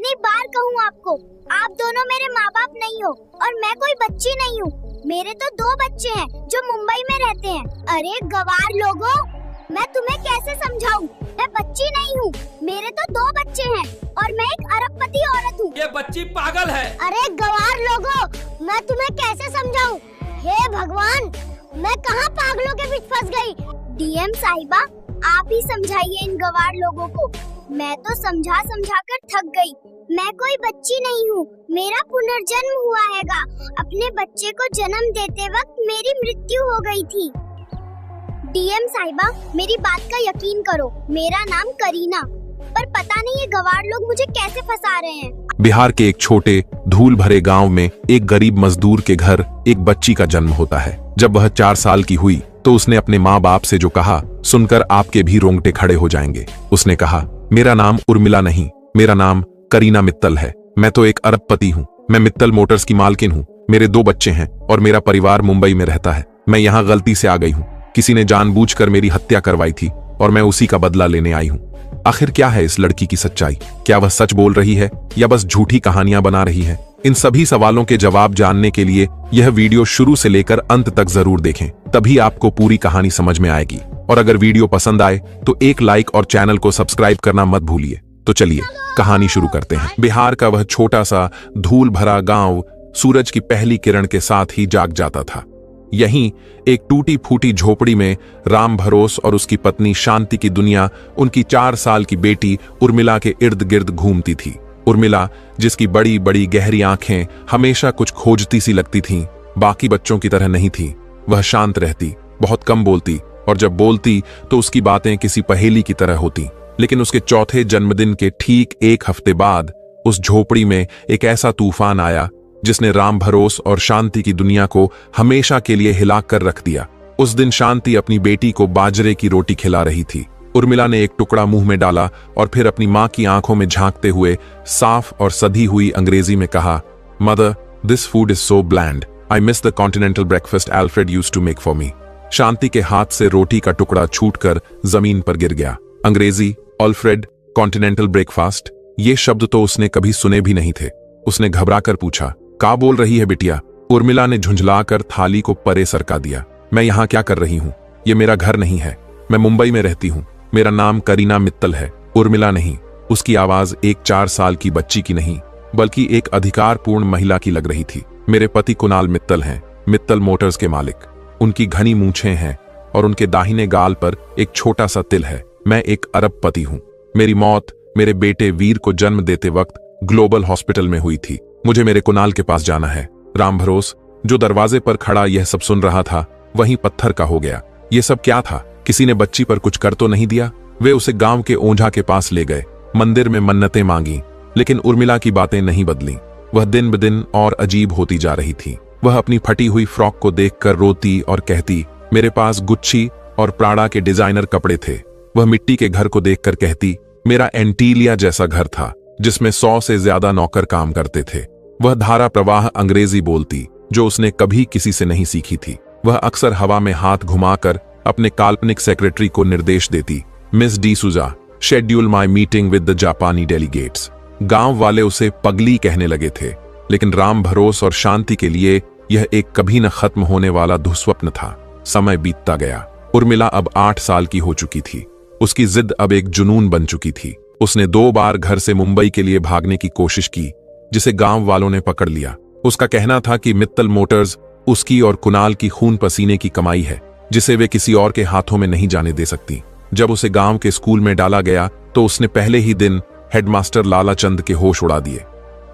कितनी बार कहूँ आपको, आप दोनों मेरे माँ बाप नहीं हो और मैं कोई बच्ची नहीं हूँ। मेरे तो 2 बच्चे हैं जो मुंबई में रहते हैं। अरे गवार लोगों, मैं तुम्हें कैसे समझाऊं? मैं बच्ची नहीं हूँ, मेरे तो 2 बच्चे हैं और मैं एक अरबपति औरत हूँ। ये बच्ची पागल है। अरे गवार लोगों, मैं तुम्हें कैसे समझाऊं? हे भगवान, मैं कहाँ पागलों के बीच फंस गई? डीएम साहिबा, आप ही समझाइए इन गवार लोगों को। मैं तो समझा कर थक गई। मैं कोई बच्ची नहीं हूँ, मेरा पुनर्जन्म हुआ हैगा। अपने बच्चे को जन्म देते वक्त मेरी मृत्यु हो गई थी। डीएम साहिबा, मेरी बात का यकीन करो, मेरा नाम करीना, पर पता नहीं ये गवार लोग मुझे कैसे फंसा रहे हैं। बिहार के एक छोटे धूल भरे गांव में एक गरीब मजदूर के घर एक बच्ची का जन्म होता है। जब वह 4 साल की हुई तो उसने अपने माँ बाप से जो कहा सुनकर आपके भी रोंगटे खड़े हो जाएंगे। उसने कहा, मेरा नाम उर्मिला नहीं, मेरा नाम करीना मित्तल है। मैं तो एक अरबपति हूँ। मैं मित्तल मोटर्स की मालकिन हूँ। मेरे 2 बच्चे हैं और मेरा परिवार मुंबई में रहता है। मैं यहाँ गलती से आ गई हूँ। किसी ने जानबूझकर मेरी हत्या करवाई थी और मैं उसी का बदला लेने आई हूँ। आखिर क्या है इस लड़की की सच्चाई? क्या वह सच बोल रही है या बस झूठी कहानियां बना रही है? इन सभी सवालों के जवाब जानने के लिए यह वीडियो शुरू से लेकर अंत तक जरूर देखें, तभी आपको पूरी कहानी समझ में आएगी। और अगर वीडियो पसंद आए तो एक लाइक और चैनल को सब्सक्राइब करना मत भूलिए। तो चलिए कहानी शुरू करते हैं। बिहार का वह छोटा सा धूल भरा गांव सूरज की पहली किरण के साथ ही जाग जाता था। यहीं एक टूटी फूटी झोपड़ी में राम भरोस और उसकी पत्नी शांति की दुनिया उनकी 4 साल की बेटी उर्मिला के इर्द गिर्द घूमती थी। उर्मिला, जिसकी बड़ी बड़ी गहरी आंखें हमेशा कुछ खोजती सी लगती थीं, बाकी बच्चों की तरह नहीं थी। वह शांत रहती, बहुत कम बोलती और जब बोलती तो उसकी बातें किसी पहेली की तरह होती। लेकिन उसके चौथे जन्मदिन के ठीक 1 हफ्ते बाद उस झोपड़ी में एक ऐसा तूफान आया जिसने राम भरोस और शांति की दुनिया को हमेशा के लिए हिला कर रख दिया। उस दिन शांति अपनी बेटी को बाजरे की रोटी खिला रही थी। उर्मिला ने एक टुकड़ा मुंह में डाला और फिर अपनी मां की आंखों में झांकते हुए साफ और सधी हुई अंग्रेजी में कहा, mother, this food is so bland. I miss the continental breakfast Alfred used to make for me. Shanti के हाथ से रोटी का टुकड़ा छूटकर जमीन पर गिर गया। अंग्रेजी, अल्फ्रेड, कॉन्टिनेंटल ब्रेकफास्ट, ये शब्द तो उसने कभी सुने भी नहीं थे। उसने घबराकर पूछा, क्या बोल रही है बिटिया? उर्मिला ने झुंझलाकर थाली को परे सरका दिया। मैं यहाँ क्या कर रही हूँ? ये मेरा घर नहीं है। मैं मुंबई में रहती हूँ। मेरा नाम करीना मित्तल है, उर्मिला नहीं। उसकी आवाज एक 4 साल की बच्ची की नहीं, बल्कि एक अधिकारपूर्ण महिला की लग रही थी। मेरे पति कुणाल मित्तल हैं, मित्तल मोटर्स के मालिक। उनकी घनी मूंछें हैं और उनके दाहिने गाल पर एक छोटा सा तिल है। मैं एक अरबपति हूँ। मेरी मौत मेरे बेटे वीर को जन्म देते वक्त ग्लोबल हॉस्पिटल में हुई थी। मुझे मेरे कुणाल के पास जाना है। राम भरोस, जो दरवाजे पर खड़ा यह सब सुन रहा था, वहीं पत्थर का हो गया। ये सब क्या था? किसी ने बच्ची पर कुछ कर तो नहीं दिया? वे उसे गांव के ओझा के पास ले गए, मंदिर में मन्नतें मांगी, लेकिन उर्मिला की बातें नहीं बदली। वह दिन ब दिन और अजीब होती जा रही थी। वह अपनी फटी हुई फ्रॉक को देखकर रोती और कहती, मेरे पास गुच्ची और प्राड़ा के डिजाइनर कपड़े थे। वह मिट्टी के घर को देखकर कहती, मेरा एंटीलिया जैसा घर था जिसमें 100 से ज्यादा नौकर काम करते थे। वह धारा प्रवाह अंग्रेजी बोलती, जो उसने कभी किसी से नहीं सीखी थी। वह अक्सर हवा में हाथ घुमाकर अपने काल्पनिक सेक्रेटरी को निर्देश देती, Miss D'Souza, schedule my meeting with the Japanese delegates. गांव वाले उसे पगली कहने लगे थे, लेकिन राम भरोस और शांति के लिए यह एक कभी न खत्म होने वाला दुस्वप्न था। समय बीतता गया। उर्मिला अब 8 साल की हो चुकी थी। उसकी जिद अब एक जुनून बन चुकी थी। उसने 2 बार घर से मुंबई के लिए भागने की कोशिश की, जिसे गांव वालों ने पकड़ लिया। उसका कहना था कि मित्तल मोटर्स उसकी और कुणाल की खून पसीने की कमाई है, जिसे वे किसी और के हाथों में नहीं जाने दे सकती। जब उसे गांव के स्कूल में डाला गया तो उसने पहले ही दिन हेडमास्टर लाला चंद के होश उड़ा दिए।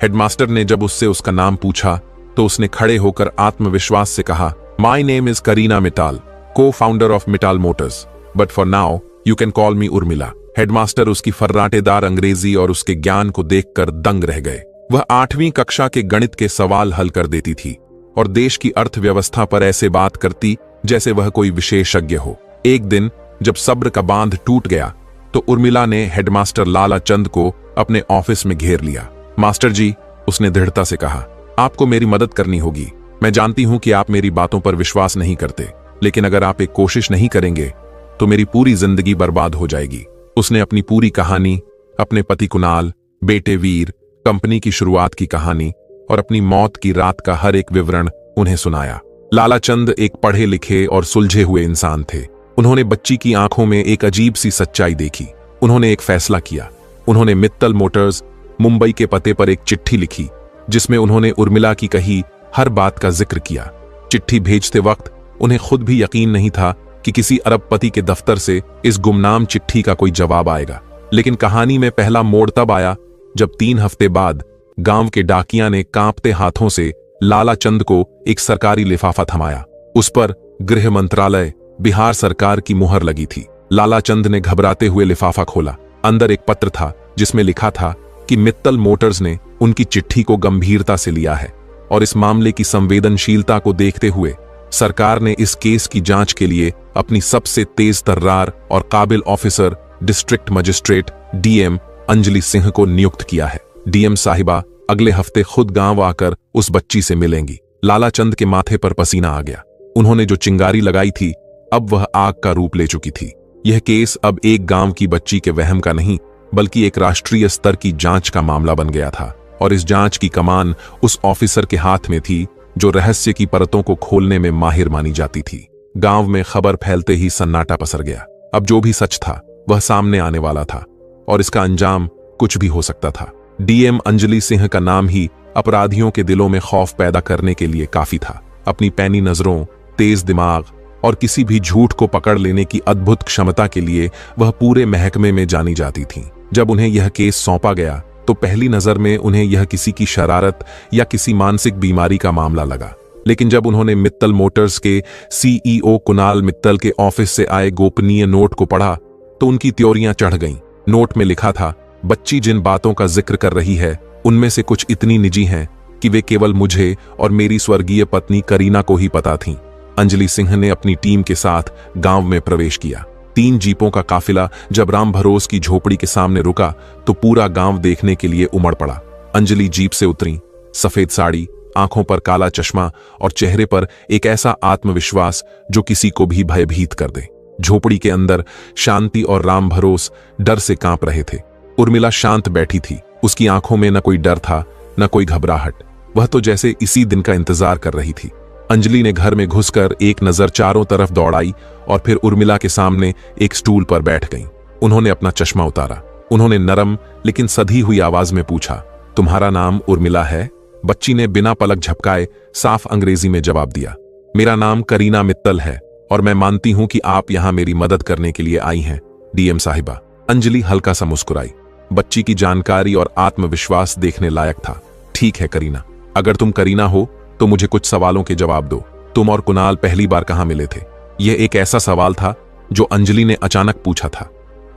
हेडमास्टर ने जब उससे उसका नाम पूछा तो उसने खड़े होकर आत्मविश्वास से कहा, my name is Kareena Mittal, cofounder of Mittal motors, but for now you can call me Urmila. Headmaster उसकी फर्राटेदार अंग्रेजी और उसके ज्ञान को देखकर दंग रह गए। वह 8वीं कक्षा के गणित के सवाल हल कर देती थी और देश की अर्थव्यवस्था पर ऐसे बात करती जैसे वह कोई विशेषज्ञ हो। एक दिन जब सब्र का बांध टूट गया तो उर्मिला ने हेडमास्टर लाला चंद को अपने ऑफिस में घेर लिया। मास्टर जी, उसने दृढ़ता से कहा, आपको मेरी मदद करनी होगी। मैं जानती हूं कि आप मेरी बातों पर विश्वास नहीं करते, लेकिन अगर आप एक कोशिश नहीं करेंगे तो मेरी पूरी जिंदगी बर्बाद हो जाएगी। उसने अपनी पूरी कहानी अपने पति कुणाल, बेटे वीर, कंपनी की शुरुआत की कहानी और अपनी मौत की रात का हर एक विवरण उन्हें सुनाया। लालाचंद एक पढ़े लिखे और सुलझे हुए इंसान थे। उन्होंने बच्ची की आंखों में एक अजीब सी सच्चाई देखी। उन्होंने एक फैसला किया। उन्होंने मित्तल मोटर्स मुंबई के पते पर एक चिट्ठी लिखी जिसमें उन्होंने उर्मिला की कही हर बात का जिक्र किया। चिट्ठी भेजते वक्त उन्हें खुद भी यकीन नहीं था कि किसी अरबपति के दफ्तर से इस गुमनाम चिट्ठी का कोई जवाब आएगा। लेकिन कहानी में पहला मोड़ तब आया जब 3 हफ्ते बाद गांव के डाकिया ने कांपते हाथों से लालाचंद को एक सरकारी लिफाफा थमाया। उस पर गृह मंत्रालय, बिहार सरकार की मुहर लगी थी। लालाचंद ने घबराते हुए लिफाफा खोला। अंदर एक पत्र था जिसमें लिखा था कि मित्तल मोटर्स ने उनकी चिट्ठी को गंभीरता से लिया है और इस मामले की संवेदनशीलता को देखते हुए सरकार ने इस केस की जांच के लिए अपनी सबसे तेज तर्रार और काबिल officer district magistrate DM Anjali Singh को नियुक्त किया है। डीएम साहिबा अगले हफ्ते खुद गांव आकर उस बच्ची से मिलेंगी। लालाचंद के माथे पर पसीना आ गया। उन्होंने जो चिंगारी लगाई थी अब वह आग का रूप ले चुकी थी। यह केस अब एक गांव की बच्ची के वहम का नहीं बल्कि एक राष्ट्रीय स्तर की जांच का मामला बन गया था और इस जांच की कमान उस ऑफिसर के हाथ में थी जो रहस्य की परतों को खोलने में माहिर मानी जाती थी। गांव में खबर फैलते ही सन्नाटा पसर गया। अब जो भी सच था वह सामने आने वाला था और इसका अंजाम कुछ भी हो सकता था। डीएम अंजलि सिंह का नाम ही अपराधियों के दिलों में खौफ पैदा करने के लिए काफी था। अपनी पैनी नजरों, तेज दिमाग और किसी भी झूठ को पकड़ लेने की अद्भुत क्षमता के लिए वह पूरे महकमे में जानी जाती थीं। जब उन्हें यह केस सौंपा गया तो पहली नजर में उन्हें यह किसी की शरारत या किसी मानसिक बीमारी का मामला लगा। लेकिन जब उन्होंने मित्तल मोटर्स के सीईओ कुणाल मित्तल के ऑफिस से आए गोपनीय नोट को पढ़ा तो उनकी त्योरियां चढ़ गईं। नोट में लिखा था, बच्ची जिन बातों का जिक्र कर रही है उनमें से कुछ इतनी निजी हैं कि वे केवल मुझे और मेरी स्वर्गीय पत्नी करीना को ही पता थीं। अंजलि सिंह ने अपनी टीम के साथ गांव में प्रवेश किया। 3 जीपों का काफिला जब राम भरोस की झोपड़ी के सामने रुका तो पूरा गांव देखने के लिए उमड़ पड़ा। अंजलि जीप से उतरी। सफेद साड़ी, आंखों पर काला चश्मा और चेहरे पर एक ऐसा आत्मविश्वास जो किसी को भी भयभीत कर दे। झोपड़ी के अंदर शांति और राम भरोस डर से कांप रहे थे। उर्मिला शांत बैठी थी। उसकी आंखों में न कोई डर था न कोई घबराहट। वह तो जैसे इसी दिन का इंतजार कर रही थी। अंजलि ने घर में घुसकर एक नजर चारों तरफ दौड़ाई और फिर उर्मिला के सामने एक स्टूल पर बैठ गईं। उन्होंने अपना चश्मा उतारा। उन्होंने नरम लेकिन सधी हुई आवाज में पूछा, तुम्हारा नाम उर्मिला है? बच्ची ने बिना पलक झपकाए साफ अंग्रेजी में जवाब दिया, मेरा नाम करीना मित्तल है और मैं मानती हूं कि आप यहां मेरी मदद करने के लिए आई हैं, डीएम साहिबा। अंजलि हल्का सा मुस्कुराई। बच्ची की जानकारी और आत्मविश्वास देखने लायक था। ठीक है करीना, अगर तुम करीना हो तो मुझे कुछ सवालों के जवाब दो। तुम और कुणाल पहली बार कहां मिले थे? यह एक ऐसा सवाल था जो अंजलि ने अचानक पूछा था,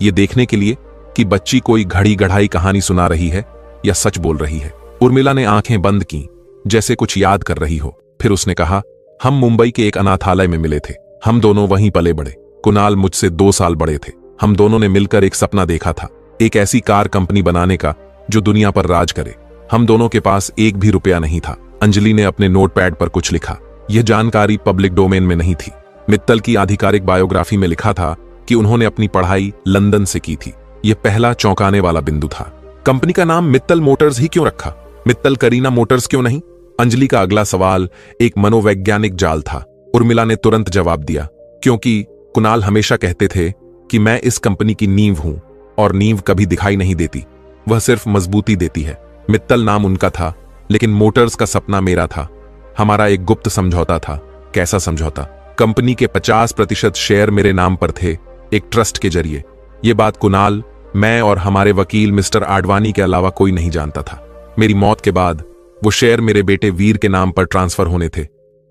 यह देखने के लिए कि बच्ची कोई घड़ी गढ़ाई कहानी सुना रही है या सच बोल रही है। उर्मिला ने आंखें बंद की जैसे कुछ याद कर रही हो। फिर उसने कहा, हम मुंबई के एक अनाथालय में मिले थे। हम दोनों वहीं पले बड़े। कुणाल मुझसे 2 साल बड़े थे। हम दोनों ने मिलकर एक सपना देखा था, एक ऐसी कार कंपनी बनाने का जो दुनिया पर राज करे। हम दोनों के पास एक भी रुपया नहीं था। अंजलि ने अपने नोटपैड पर कुछ लिखा। यह जानकारी पब्लिक डोमेन में नहीं थी। मित्तल की आधिकारिक बायोग्राफी में लिखा था कि उन्होंने अपनी पढ़ाई लंदन से की थी। यह पहला चौंकाने वाला बिंदु था। कंपनी का नाम मित्तल मोटर्स ही क्यों रखा? मित्तल करीना मोटर्स क्यों नहीं? अंजलि का अगला सवाल एक मनोवैज्ञानिक जाल था। उर्मिला ने तुरंत जवाब दिया, क्योंकि कुणाल हमेशा कहते थे कि मैं इस कंपनी की नींव हूं और नींव कभी दिखाई नहीं देती, वह सिर्फ मजबूती देती है। मित्तल नाम उनका था लेकिन मोटर्स का सपना मेरा था। हमारा एक गुप्त समझौता था। कैसा समझौता? कंपनी के 50% शेयर मेरे नाम पर थे, एक ट्रस्ट के जरिए। यह बात कुणाल, मैं और हमारे वकील मिस्टर आडवाणी के अलावा कोई नहीं जानता था। मेरी मौत के बाद वो शेयर मेरे बेटे वीर के नाम पर ट्रांसफर होने थे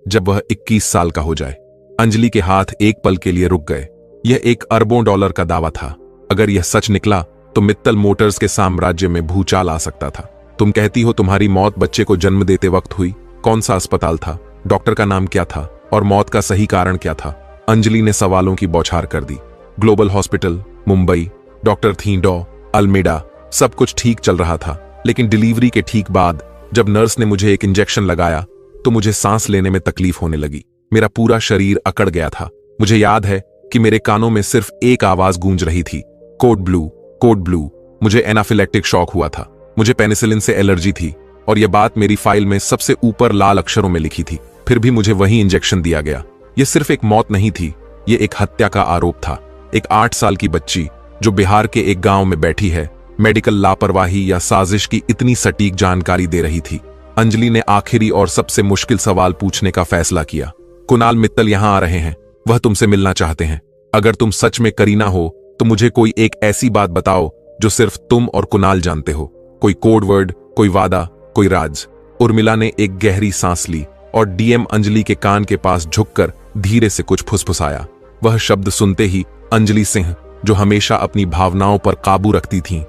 जब वह 21 साल का हो जाए। अंजलि के हाथ एक पल के लिए रुक गए। यह $1 अरबों का दावा था। अगर यह सच निकला तो मित्तल मोटर्स के साम्राज्य में भूचाल आ सकता था। तुम कहती हो तुम्हारी मौत बच्चे को जन्म देते वक्त हुई। कौन सा अस्पताल था? डॉक्टर का नाम क्या था? और मौत का सही कारण क्या था? अंजलि ने सवालों की बौछार कर दी। ग्लोबल हॉस्पिटल, मुंबई, डॉक्टर थींडो, अल्मेडा, सब कुछ ठीक चल रहा था। लेकिन डिलीवरी के ठीक बाद जब नर्स ने मुझे एक इंजेक्शन लगाया तो मुझे सांस लेने में तकलीफ होने लगी। मेरा पूरा शरीर अकड़ गया था। मुझे याद है कि मेरे कानों में सिर्फ एक आवाज गूंज रही थी, कोड ब्लू, कोड ब्लू। मुझे एनाफिलेक्टिक शॉक हुआ था। मुझे पेनिसिलिन से एलर्जी थी और यह बात मेरी फाइल में सबसे ऊपर लाल अक्षरों में लिखी थी। फिर भी मुझे वही इंजेक्शन दिया गया। यह सिर्फ एक मौत नहीं थी, यह एक हत्या का आरोप था। एक 8 साल की बच्ची जो बिहार के एक गांव में बैठी है, मेडिकल लापरवाही या साजिश की इतनी सटीक जानकारी दे रही थी। अंजलि ने आखिरी और सबसे मुश्किल सवाल पूछने का फैसला किया। कुणाल मित्तल यहां आ रहे हैं, वह तुमसे मिलना चाहते हैं। अगर तुम सच में करीना हो तो मुझे कोई एक ऐसी बात बताओ जो सिर्फ तुम और कुणाल जानते हो। कोई कोड वर्ड, कोई वादा, कोई राज। उर्मिला ने एक गहरी सांस ली और डीएम अंजलि के कान के पास झुककर धीरे से कुछ फुसफुसाया। वह शब्द सुनते ही अंजलि सिंह, जो हमेशा अपनी भावनाओं पर काबू रखती थीं,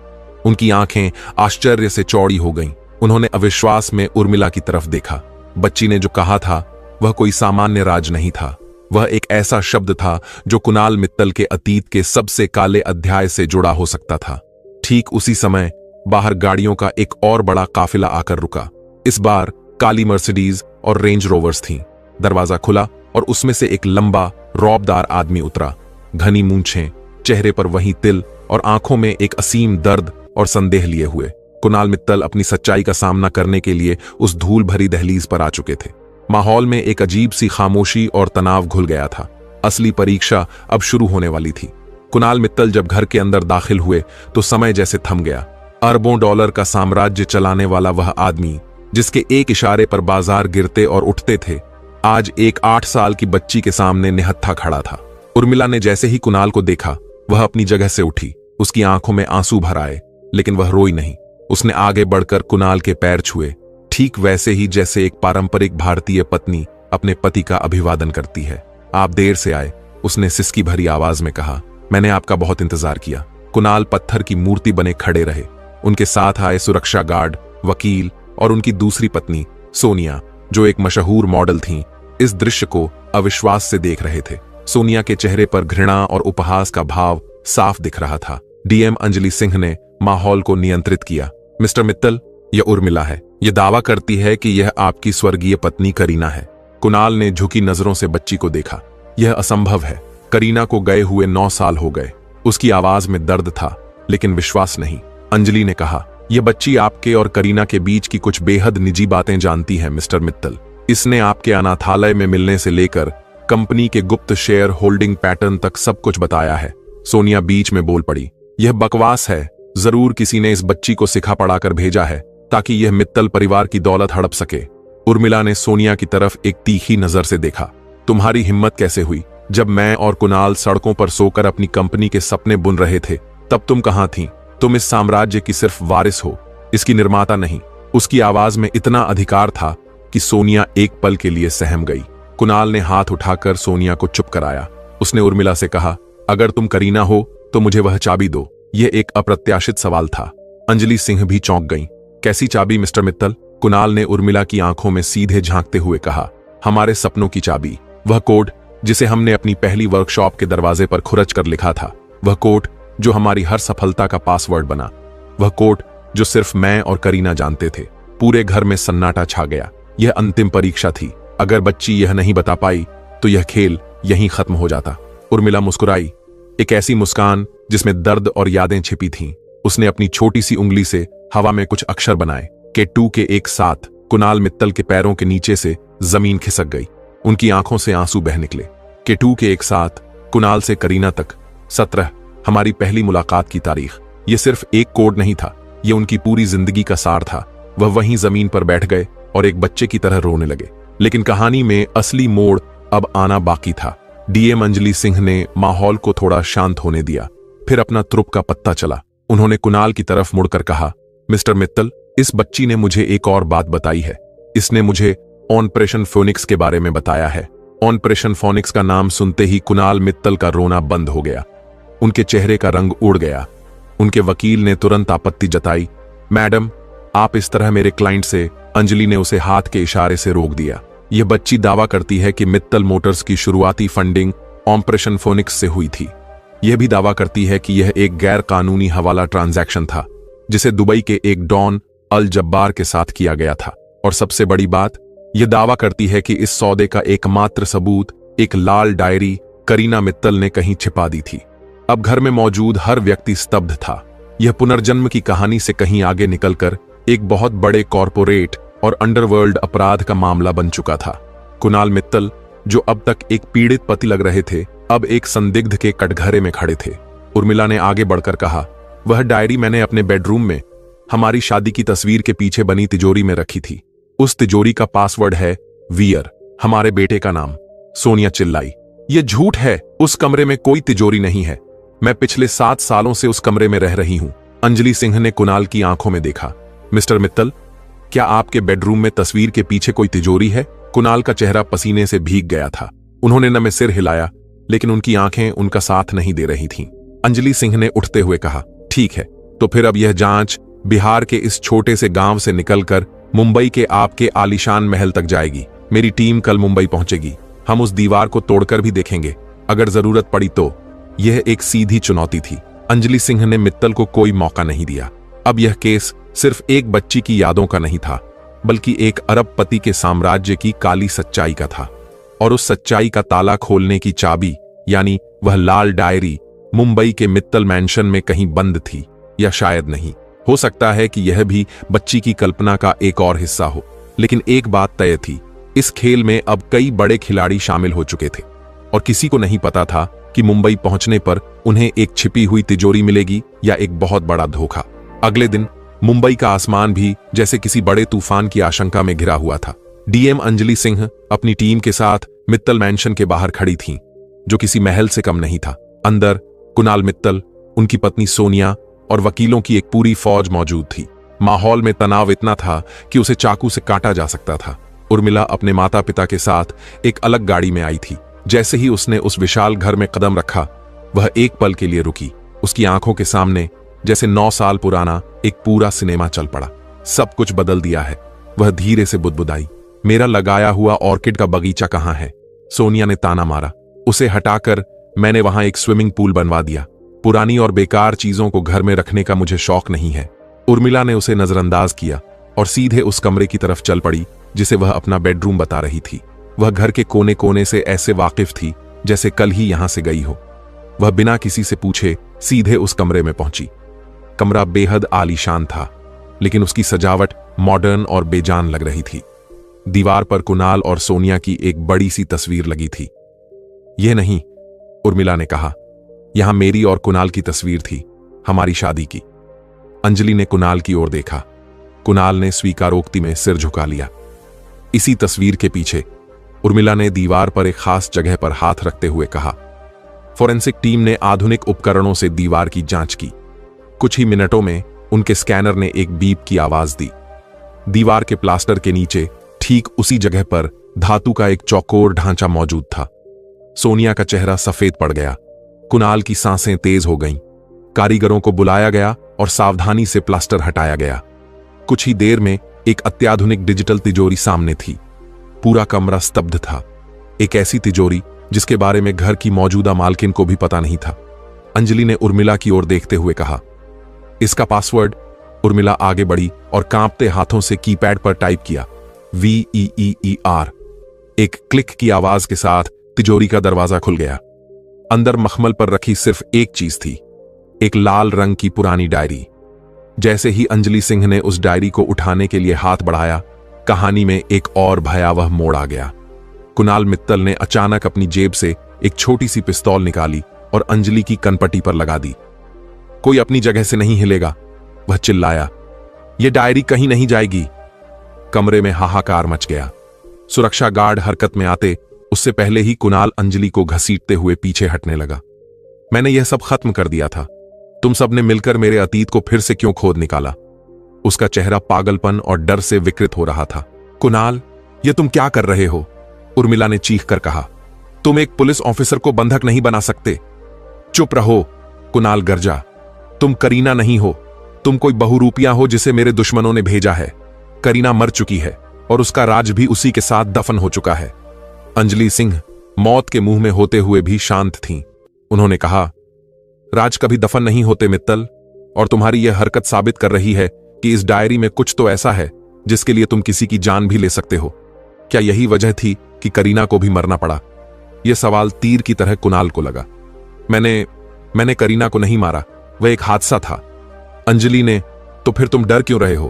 उनकी आंखें आश्चर्य से चौड़ी हो गईं। उन्होंने अविश्वास में उर्मिला की तरफ देखा। बच्ची ने जो कहा था वह कोई सामान्य राज नहीं था, वह एक ऐसा शब्द था जो कुणाल मित्तल के अतीत के सबसे काले अध्याय से जुड़ा हो सकता था। ठीक उसी समय बाहर गाड़ियों का एक और बड़ा काफिला आकर रुका। इस बार काली मर्सिडीज और रेंज रोवर्स थीं। दरवाजा खुला और उसमें से एक लंबा रौबदार आदमी उतरा। घनी मूंछें, चेहरे पर वही तिल और आंखों में एक असीम दर्द और संदेह लिए हुए। कुणाल मित्तल अपनी सच्चाई का सामना करने के लिए उस धूल भरी दहलीज पर आ चुके थे। माहौल में एक अजीब सी खामोशी और तनाव घुल गया था। असली परीक्षा अब शुरू होने वाली थी। कुणाल मित्तल जब घर के अंदर दाखिल हुए तो समय जैसे थम गया। अरबों डॉलर का साम्राज्य चलाने वाला वह आदमी, जिसके एक इशारे पर बाजार गिरते और उठते थे, आज एक 8 साल की बच्ची के सामने निहत्था खड़ा था। उर्मिला ने जैसे ही कुणाल को देखा, वह अपनी जगह से उठी। उसकी आंखों में आंसू भर आए, लेकिन वह रोई नहीं। उसने आगे बढ़कर कुणाल के पैर छुए, ठीक वैसे ही जैसे एक पारंपरिक भारतीय पत्नी अपने पति का अभिवादन करती है। आप देर से आए, उसने सिसकी भरी आवाज में कहा। मैंने आपका बहुत इंतजार किया। कुणाल पत्थर की मूर्ति बने खड़े रहे। उनके साथ आए सुरक्षा गार्ड, वकील और उनकी दूसरी पत्नी सोनिया, जो एक मशहूर मॉडल थीं, इस दृश्य को अविश्वास से देख रहे थे। सोनिया के चेहरे पर घृणा और उपहास का भाव साफ दिख रहा था। डीएम अंजलि सिंह ने माहौल को नियंत्रित किया। मिस्टर मित्तल, यह उर्मिला है। यह दावा करती है कि यह आपकी स्वर्गीय पत्नी करीना है। कुणाल ने झुकी नजरों से बच्ची को देखा। यह असंभव है। करीना को गए हुए 9 साल हो गए। उसकी आवाज में दर्द था, लेकिन विश्वास नहीं। अंजलि ने कहा, यह बच्ची आपके और करीना के बीच की कुछ बेहद निजी बातें जानती है मिस्टर मित्तल। इसने आपके अनाथालय में मिलने से लेकर कंपनी के गुप्त शेयर होल्डिंग पैटर्न तक सब कुछ बताया है। सोनिया बीच में बोल पड़ी, यह बकवास है। जरूर किसी ने इस बच्ची को सिखा पढ़ाकर भेजा है ताकि यह मित्तल परिवार की दौलत हड़प सके। उर्मिला ने सोनिया की तरफ एक तीखी नजर से देखा। तुम्हारी हिम्मत कैसे हुई? जब मैं और कुणाल सड़कों पर सोकर अपनी कंपनी के सपने बुन रहे थे, तब तुम कहां थीं? तुम इस साम्राज्य की सिर्फ वारिस हो, इसकी निर्माता नहीं। उसकी आवाज में इतना अधिकार था कि सोनिया एक पल के लिए सहम गई। कुणाल ने हाथ उठाकर सोनिया को चुप कराया। उसने उर्मिला से कहा, अगर तुम करीना हो तो मुझे वह चाबी दो। यह एक अप्रत्याशित सवाल था। अंजलि सिंह भी चौंक गईं। कैसी चाबी मिस्टर मित्तल? कुणाल ने उर्मिला की आंखों में सीधे झांकते हुए कहा, हमारे सपनों की चाबी। वह कोड जिसे हमने अपनी पहली वर्कशॉप के दरवाजे पर खुरच कर लिखा था। वह कोड जो हमारी हर सफलता का पासवर्ड बना। वह कोड जो सिर्फ मैं और करीना जानते थे। पूरे घर में सन्नाटा छा गया। यह अंतिम परीक्षा थी। अगर बच्ची यह नहीं बता पाई तो यह खेल यहीं खत्म हो जाता। उर्मिला मुस्कुराई, एक ऐसी मुस्कान जिसमें दर्द और यादें छिपी थीं। उसने अपनी छोटी सी उंगली से हवा में कुछ अक्षर बनाए। के 2 के एक साथ कुणाल मित्तल के पैरों के नीचे से जमीन खिसक गई। उनकी आंखों से आंसू बह निकले। के 2 के एक साथ कुणाल से करीना तक 17, हमारी पहली मुलाकात की तारीख। यह सिर्फ एक कोड नहीं था, यह उनकी पूरी जिंदगी का सार था। वह वहीं जमीन पर बैठ गए और एक बच्चे की तरह रोने लगे। लेकिन कहानी में असली मोड़ अब आना बाकी था। डीएम अंजलि सिंह ने माहौल को थोड़ा शांत होने दिया। फिर अपना त्रुप का पत्ता चला। उन्होंने कुणाल की तरफ मुड़कर कहा, मिस्टर मित्तल, इस बच्ची ने मुझे एक और बात बताई है। इसने मुझे ऑपरेशन फोनिक्स के बारे में बताया है। ऑपरेशन फोनिक्स का नाम सुनते ही कुणाल मित्तल का रोना बंद हो गया। उनके चेहरे का रंग उड़ गया। उनके वकील ने तुरंत आपत्ति जताई। मैडम, आप इस तरह मेरे क्लाइंट से। अंजलि ने उसे हाथ के इशारे से रोक दिया। यह बच्ची दावा करती है कि मित्तल मोटर्स की शुरुआती फंडिंग ऑपरेशन फोनिक्स से हुई थी। यह भी दावा करती है कि यह एक गैर कानूनी हवाला ट्रांजैक्शन था, जिसे दुबई के एक डॉन अल जब्बार के साथ किया गया था। और सबसे बड़ी बात, यह दावा करती है कि इस सौदे का एकमात्र सबूत एक लाल डायरी करीना मित्तल ने कहीं छिपा दी थी। अब घर में मौजूद हर व्यक्ति स्तब्ध था। यह पुनर्जन्म की कहानी से कहीं आगे निकलकर एक बहुत बड़े कॉरपोरेट और अंडरवर्ल्ड अपराध का मामला बन चुका था। कुणाल मित्तल, जो अब तक एक पीड़ित पति लग रहे थे, अब एक संदिग्ध के कटघरे में खड़े थे। उर्मिला ने आगे बढ़कर कहा, वह डायरी मैंने अपने बेडरूम में हमारी शादी की तस्वीर के पीछे बनी तिजोरी में रखी थी। उस तिजोरी का पासवर्ड है वीर, हमारे बेटे का नाम। सोनिया चिल्लाई, यह झूठ है, उस कमरे में कोई तिजोरी नहीं है। मैं पिछले 7 सालों से उस कमरे में रह रही हूं। अंजलि सिंह ने कुणाल की आंखों में देखा। मिस्टर मित्तल, क्या आपके बेडरूम में तस्वीर के पीछे कोई तिजोरी है? कुणाल का चेहरा पसीने से भीग गया था। उन्होंने न में सिर हिलाया, लेकिन उनकी आंखें उनका साथ नहीं दे रही थीं। अंजलि सिंह ने उठते हुए कहा, ठीक है, तो फिर अब यह जांच बिहार के इस छोटे से गांव से निकलकर मुंबई के आपके आलीशान महल तक जाएगी। मेरी टीम कल मुंबई पहुंचेगी। हम उस दीवार को तोड़कर भी देखेंगे, अगर जरूरत पड़ी तो। यह एक सीधी चुनौती थी। अंजलि सिंह ने मित्तल को कोई मौका नहीं दिया। अब यह केस सिर्फ एक बच्ची की यादों का नहीं था, बल्कि एक अरबपति के साम्राज्य की काली सच्चाई का था। और उस सच्चाई का ताला खोलने की चाबी, यानी वह लाल डायरी, मुंबई के मित्तल मैंशन में कहीं बंद थी, या शायद नहीं। हो सकता है कि यह भी बच्ची की कल्पना का एक और हिस्सा हो। लेकिन एक बात तय थी, इस खेल में अब कई बड़े खिलाड़ी शामिल हो चुके थे, और किसी को नहीं पता था कि मुंबई पहुंचने पर उन्हें एक छिपी हुई तिजोरी मिलेगी या एक बहुत बड़ा धोखा। अगले दिन मुंबई का आसमान भी जैसे किसी बड़े तूफान की आशंका में घिरा हुआ था। डीएम अंजलि सिंह अपनी टीम के साथ मित्तल मैंशन के बाहर खड़ी थीं, जो किसी महल से कम नहीं था। अंदर कुणाल मित्तल, उनकी पत्नी सोनिया और वकीलों की एक पूरी फौज मौजूद थी। माहौल में तनाव इतना था कि उसे चाकू से काटा जा सकता था। उर्मिला अपने माता पिता के साथ एक अलग गाड़ी में आई थी। जैसे ही उसने उस विशाल घर में कदम रखा, वह एक पल के लिए रुकी। उसकी आंखों के सामने जैसे 9 साल पुराना एक पूरा सिनेमा चल पड़ा। सब कुछ बदल दिया है। वह धीरे से बुदबुदाई, मेरा लगाया हुआ ऑर्किड का बगीचा कहाँ है? सोनिया ने ताना मारा, उसे हटाकर मैंने वहां एक स्विमिंग पूल बनवा दिया। पुरानी और बेकार चीजों को घर में रखने का मुझे शौक नहीं है। उर्मिला ने उसे नजरअंदाज किया और सीधे उस कमरे की तरफ चल पड़ी जिसे वह अपना बेडरूम बता रही थी। वह घर के कोने कोने से ऐसे वाकिफ थी जैसे कल ही यहां से गई हो। वह बिना किसी से पूछे सीधे उस कमरे में पहुंची। कमरा बेहद आलीशान था, लेकिन उसकी सजावट मॉडर्न और बेजान लग रही थी। दीवार पर कुणाल और सोनिया की एक बड़ी सी तस्वीर लगी थी। यह नहीं, उर्मिला ने कहा, यहां मेरी और कुणाल की तस्वीर थी, हमारी शादी की। अंजलि ने कुणाल की ओर देखा। कुणाल ने स्वीकारोक्ति में सिर झुका लिया। इसी तस्वीर के पीछे उर्मिला ने दीवार पर एक खास जगह पर हाथ रखते हुए कहा। फोरेंसिक टीम ने आधुनिक उपकरणों से दीवार की जांच की। कुछ ही मिनटों में उनके स्कैनर ने एक बीप की आवाज दी। दीवार के प्लास्टर के नीचे ठीक उसी जगह पर धातु का एक चौकोर ढांचा मौजूद था। सोनिया का चेहरा सफेद पड़ गया। कुणाल की सांसें तेज हो गईं। कारीगरों को बुलाया गया और सावधानी से प्लास्टर हटाया गया। कुछ ही देर में एक अत्याधुनिक डिजिटल तिजोरी सामने थी। पूरा कमरा स्तब्ध था। एक ऐसी तिजोरी जिसके बारे में घर की मौजूदा मालकिन को भी पता नहीं था। अंजलि ने उर्मिला की ओर देखते हुए कहा, इसका पासवर्ड। उर्मिला आगे बढ़ी और कांपते हाथों से कीपैड पर टाइप किया, VEEER। एक क्लिक की आवाज के साथ तिजोरी का दरवाजा खुल गया। अंदर मखमल पर रखी सिर्फ एक चीज थी, एक लाल रंग की पुरानी डायरी। जैसे ही अंजलि सिंह ने उस डायरी को उठाने के लिए हाथ बढ़ाया, कहानी में एक और भयावह मोड़ आ गया। कुणाल मित्तल ने अचानक अपनी जेब से एक छोटी सी पिस्तौल निकाली और अंजलि की कनपटी पर लगा दी। कोई अपनी जगह से नहीं हिलेगा, वह चिल्लाया, यह डायरी कहीं नहीं जाएगी। कमरे में हाहाकार मच गया। सुरक्षा गार्ड हरकत में आते उससे पहले ही कुणाल अंजलि को घसीटते हुए पीछे हटने लगा। मैंने यह सब खत्म कर दिया था। तुम सबने मिलकर मेरे अतीत को फिर से क्यों खोद निकाला? उसका चेहरा पागलपन और डर से विकृत हो रहा था। कुणाल, यह तुम क्या कर रहे हो? उर्मिला ने चीख कर कहा, तुम एक पुलिस ऑफिसर को बंधक नहीं बना सकते। चुप रहो, कुणाल गरजा। तुम करीना नहीं हो, तुम कोई बहुरूपिया हो जिसे मेरे दुश्मनों ने भेजा है। करीना मर चुकी है और उसका राज भी उसी के साथ दफन हो चुका है। अंजलि सिंह मौत के मुंह में होते हुए भी शांत थीं। उन्होंने कहा, राज कभी दफन नहीं होते मित्तल, और तुम्हारी यह हरकत साबित कर रही है कि इस डायरी में कुछ तो ऐसा है जिसके लिए तुम किसी की जान भी ले सकते हो। क्या यही वजह थी कि करीना को भी मरना पड़ा? यह सवाल तीर की तरह कुणाल को लगा। मैंने करीना को नहीं मारा, वह एक हादसा था। अंजलि ने तो फिर तुम डर क्यों रहे हो,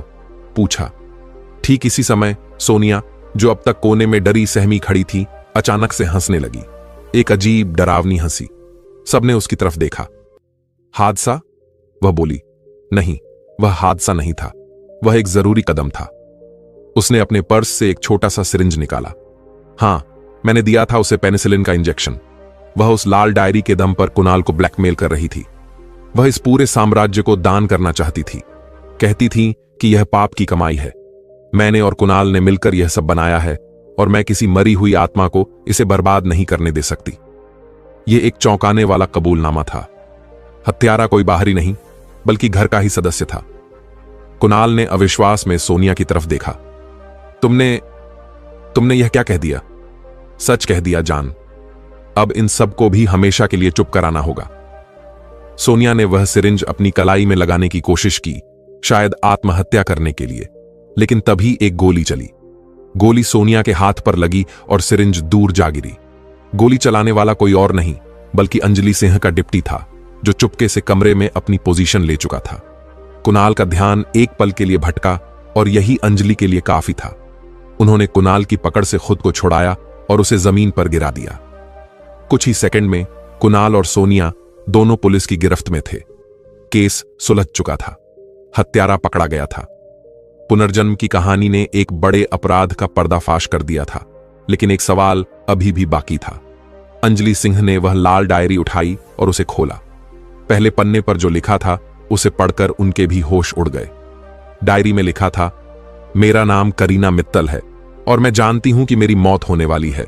पूछा। ठीक इसी समय सोनिया, जो अब तक कोने में डरी सहमी खड़ी थी, अचानक से हंसने लगी। एक अजीब डरावनी हंसी। सबने उसकी तरफ देखा। हादसा? वह बोली। नहीं, वह हादसा नहीं था, वह एक जरूरी कदम था। उसने अपने पर्स से एक छोटा सा सिरिंज निकाला। हां, मैंने दिया था उसे पेनिसिलिन का इंजेक्शन। वह उस लाल डायरी के दम पर कुणाल को ब्लैकमेल कर रही थी। वह इस पूरे साम्राज्य को दान करना चाहती थी। कहती थी कि यह पाप की कमाई है। मैंने और कुणाल ने मिलकर यह सब बनाया है और मैं किसी मरी हुई आत्मा को इसे बर्बाद नहीं करने दे सकती। यह एक चौंकाने वाला कबूलनामा था। हत्यारा कोई बाहरी नहीं, बल्कि घर का ही सदस्य था। कुणाल ने अविश्वास में सोनिया की तरफ देखा। तुमने यह क्या कह दिया? सच कह दिया जान। अब इन सबको भी हमेशा के लिए चुप कराना होगा। सोनिया ने वह सिरिंज अपनी कलाई में लगाने की कोशिश की, शायद आत्महत्या करने के लिए, लेकिन तभी एक गोली चली। गोली सोनिया के हाथ पर लगी और सिरिंज दूर जा गिरी। गोली चलाने वाला कोई और नहीं, बल्कि अंजलि सिंह का डिप्टी था, जो चुपके से कमरे में अपनी पोजीशन ले चुका था। कुणाल का ध्यान एक पल के लिए भटका और यही अंजलि के लिए काफी था। उन्होंने कुणाल की पकड़ से खुद को छुड़ाया और उसे जमीन पर गिरा दिया। कुछ ही सेकंड में कुणाल और सोनिया दोनों पुलिस की गिरफ्त में थे। केस सुलझ चुका था। हत्यारा पकड़ा गया था। पुनर्जन्म की कहानी ने एक बड़े अपराध का पर्दाफाश कर दिया था, लेकिन एक सवाल अभी भी बाकी था। अंजलि सिंह ने वह लाल डायरी उठाई और उसे खोला। पहले पन्ने पर जो लिखा था उसे पढ़कर उनके भी होश उड़ गए। डायरी में लिखा था, मेरा नाम करीना मित्तल है और मैं जानती हूं कि मेरी मौत होने वाली है,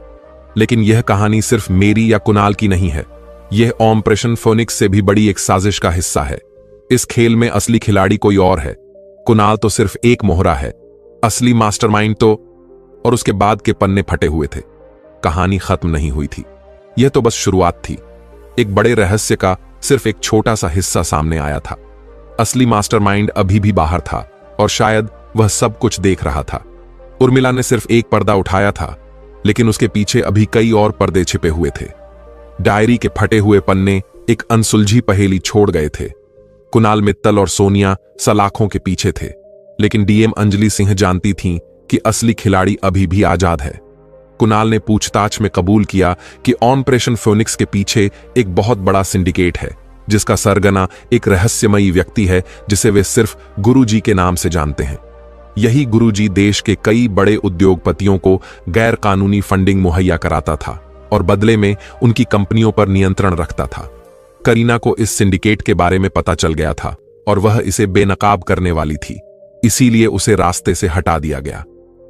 लेकिन यह कहानी सिर्फ मेरी या कुणाल की नहीं है। यह ऑपरेशन फोनिक्स से भी बड़ी एक साजिश का हिस्सा है। इस खेल में असली खिलाड़ी कोई और है। कुणाल तो सिर्फ एक मोहरा है, असली मास्टरमाइंड तो। और उसके बाद के पन्ने फटे हुए थे। कहानी खत्म नहीं हुई थी। यह तो बस शुरुआत थी। एक बड़े रहस्य का सिर्फ एक छोटा सा हिस्सा सामने आया था। असली मास्टरमाइंड अभी भी बाहर था और शायद वह सब कुछ देख रहा था। उर्मिला ने सिर्फ एक पर्दा उठाया था, लेकिन उसके पीछे अभी कई और पर्दे छिपे हुए थे। डायरी के फटे हुए पन्ने एक अनसुलझी पहेली छोड़ गए थे। कुणाल मित्तल और सोनिया सलाखों के पीछे थे, लेकिन डीएम अंजलि सिंह जानती थीं कि असली खिलाड़ी अभी भी आजाद है। कुणाल ने पूछताछ में कबूल किया कि ऑपरेशन फोनिक्स के पीछे एक बहुत बड़ा सिंडिकेट है, जिसका सरगना एक रहस्यमयी व्यक्ति है जिसे वे सिर्फ गुरुजी के नाम से जानते हैं। यही गुरुजी देश के कई बड़े उद्योगपतियों को गैर कानूनी फंडिंग मुहैया कराता था और बदले में उनकी कंपनियों पर नियंत्रण रखता था। करीना को इस सिंडिकेट के बारे में पता चल गया था और वह इसे बेनकाब करने वाली थी, इसीलिए उसे रास्ते से हटा दिया गया।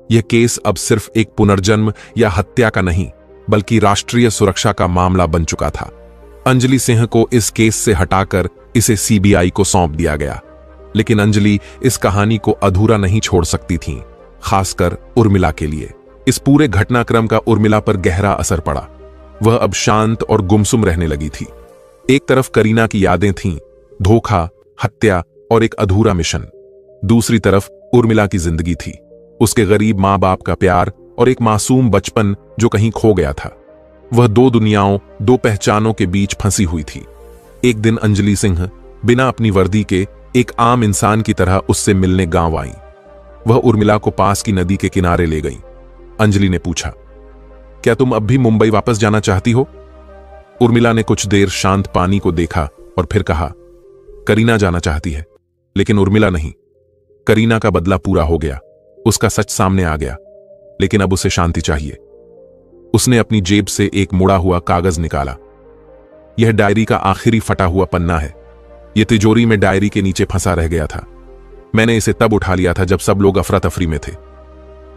यह केस अब सिर्फ एक पुनर्जन्म या हत्या का नहीं, बल्कि राष्ट्रीय सुरक्षा का मामला बन चुका था। अंजलि सिंह को इस केस से हटाकर इसे सीबीआई को सौंप दिया गया, लेकिन अंजलि इस कहानी को अधूरा नहीं छोड़ सकती थीं, खासकर उर्मिला के लिए। इस पूरे घटनाक्रम का उर्मिला पर गहरा असर पड़ा। वह अब शांत और गुमसुम रहने लगी थी। एक तरफ करीना की यादें थीं, धोखा, हत्या और एक अधूरा मिशन। दूसरी तरफ उर्मिला की जिंदगी थी, उसके गरीब माँ बाप का प्यार और एक मासूम बचपन जो कहीं खो गया था। वह दो दुनियाओं, दो पहचानों के बीच फंसी हुई थी। एक दिन अंजलि सिंह बिना अपनी वर्दी के एक आम इंसान की तरह उससे मिलने गांव आई। वह उर्मिला को पास की नदी के किनारे ले गई। अंजलि ने पूछा, क्या तुम अब भी मुंबई वापस जाना चाहती हो? उर्मिला ने कुछ देर शांत पानी को देखा और फिर कहा, करीना जाना चाहती है, लेकिन उर्मिला नहीं। करीना का बदला पूरा हो गया, उसका सच सामने आ गया, लेकिन अब उसे शांति चाहिए। उसने अपनी जेब से एक मुड़ा हुआ कागज निकाला। यह डायरी का आखिरी फटा हुआ पन्ना है। यह तिजोरी में डायरी के नीचे फंसा रह गया था। मैंने इसे तब उठा लिया था जब सब लोग अफरा तफरी में थे।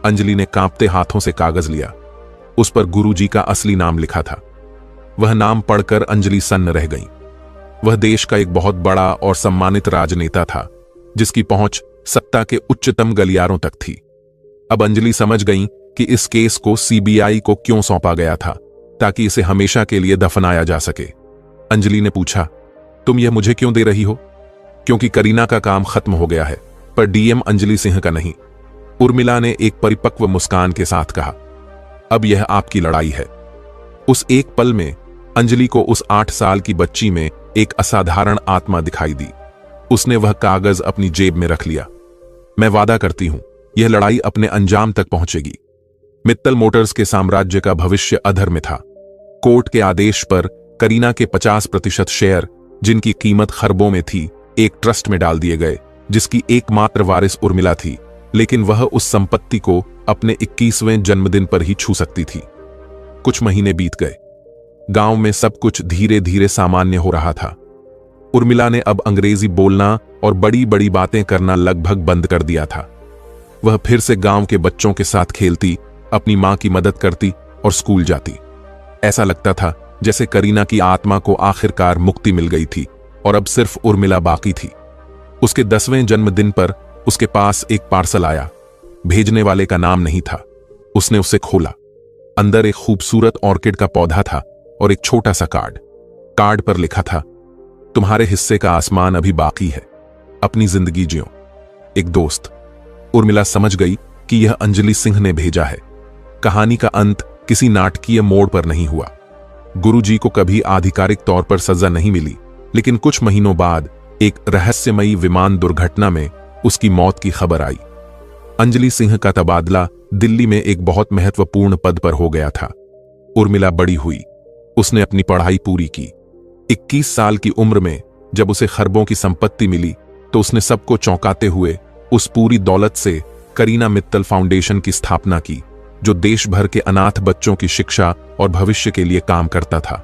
अंजलि ने कांपते हाथों से कागज लिया। उस पर गुरुजी का असली नाम लिखा था। वह नाम पढ़कर अंजलि सन्न रह गई। वह देश का एक बहुत बड़ा और सम्मानित राजनेता था, जिसकी पहुंच सत्ता के उच्चतम गलियारों तक थी। अब अंजलि समझ गई कि इस केस को सीबीआई को क्यों सौंपा गया था, ताकि इसे हमेशा के लिए दफनाया जा सके। अंजलि ने पूछा, तुम यह मुझे क्यों दे रही हो? क्योंकि करीना का काम खत्म हो गया है, पर डीएम अंजलि सिंह का नहीं। उर्मिला ने एक परिपक्व मुस्कान के साथ कहा, अब यह आपकी लड़ाई है। उस एक पल में अंजलि को उस 8 साल की बच्ची में एक असाधारण आत्मा दिखाई दी। उसने वह कागज अपनी जेब में रख लिया। मैं वादा करती हूं, यह लड़ाई अपने अंजाम तक पहुंचेगी। मित्तल मोटर्स के साम्राज्य का भविष्य अधर में था। कोर्ट के आदेश पर करीना के 50% शेयर, जिनकी कीमत खरबों में थी, एक ट्रस्ट में डाल दिए गए, जिसकी एकमात्र वारिस उर्मिला थी, लेकिन वह उस संपत्ति को अपने 21वें जन्मदिन पर ही छू सकती थी। कुछ महीने बीत गए। गांव में सब कुछ धीरे धीरे सामान्य हो रहा था। उर्मिला ने अब अंग्रेजी बोलना और बड़ी बड़ी बातें करना लगभग बंद कर दिया था। वह फिर से गांव के बच्चों के साथ खेलती, अपनी मां की मदद करती और स्कूल जाती। ऐसा लगता था जैसे करीना की आत्मा को आखिरकार मुक्ति मिल गई थी और अब सिर्फ उर्मिला बाकी थी। उसके 10वें जन्मदिन पर उसके पास एक पार्सल आया। भेजने वाले का नाम नहीं था। उसने उसे खोला। अंदर एक खूबसूरत ऑर्किड का पौधा था और एक छोटा सा कार्ड। कार्ड पर लिखा था, तुम्हारे हिस्से का आसमान अभी बाकी है, अपनी जिंदगी जियो, एक दोस्त। उर्मिला समझ गई कि यह अंजलि सिंह ने भेजा है। कहानी का अंत किसी नाटकीय मोड़ पर नहीं हुआ। गुरुजी को कभी आधिकारिक तौर पर सजा नहीं मिली, लेकिन कुछ महीनों बाद एक रहस्यमयी विमान दुर्घटना में उसकी मौत की खबर आई। अंजलि सिंह का तबादला दिल्ली में एक बहुत महत्वपूर्ण पद पर हो गया था। उर्मिला बड़ी हुई। उसने अपनी पढ़ाई पूरी की। 21 साल की उम्र में जब उसे खरबों की संपत्ति मिली तो उसने सबको चौंकाते हुए उस पूरी दौलत से करीना मित्तल फाउंडेशन की स्थापना की, जो देश भर के अनाथ बच्चों की शिक्षा और भविष्य के लिए काम करता था।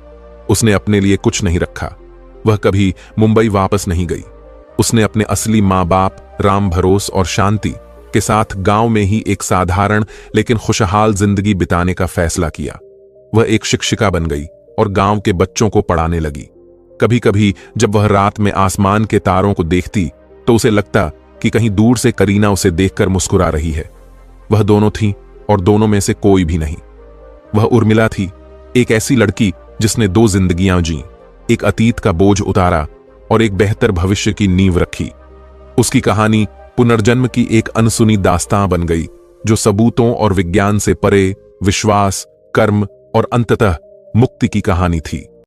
उसने अपने लिए कुछ नहीं रखा। वह कभी मुंबई वापस नहीं गई। उसने अपने असली माँ बाप राम भरोस और शांति के साथ गांव में ही एक साधारण लेकिन खुशहाल जिंदगी बिताने का फैसला किया। वह एक शिक्षिका बन गई और गांव के बच्चों को पढ़ाने लगी। कभी कभी जब वह रात में आसमान के तारों को देखती तो उसे लगता कि कहीं दूर से करीना उसे देखकर मुस्कुरा रही है। वह दोनों थी और दोनों में से कोई भी नहीं। वह उर्मिला थी, एक ऐसी लड़की जिसने 2 जिंदगियां जी, एक अतीत का बोझ उतारा और एक बेहतर भविष्य की नींव रखी। उसकी कहानी पुनर्जन्म की एक अनसुनी दास्तां बन गई, जो सबूतों और विज्ञान से परे विश्वास, कर्म और अंततः मुक्ति की कहानी थी।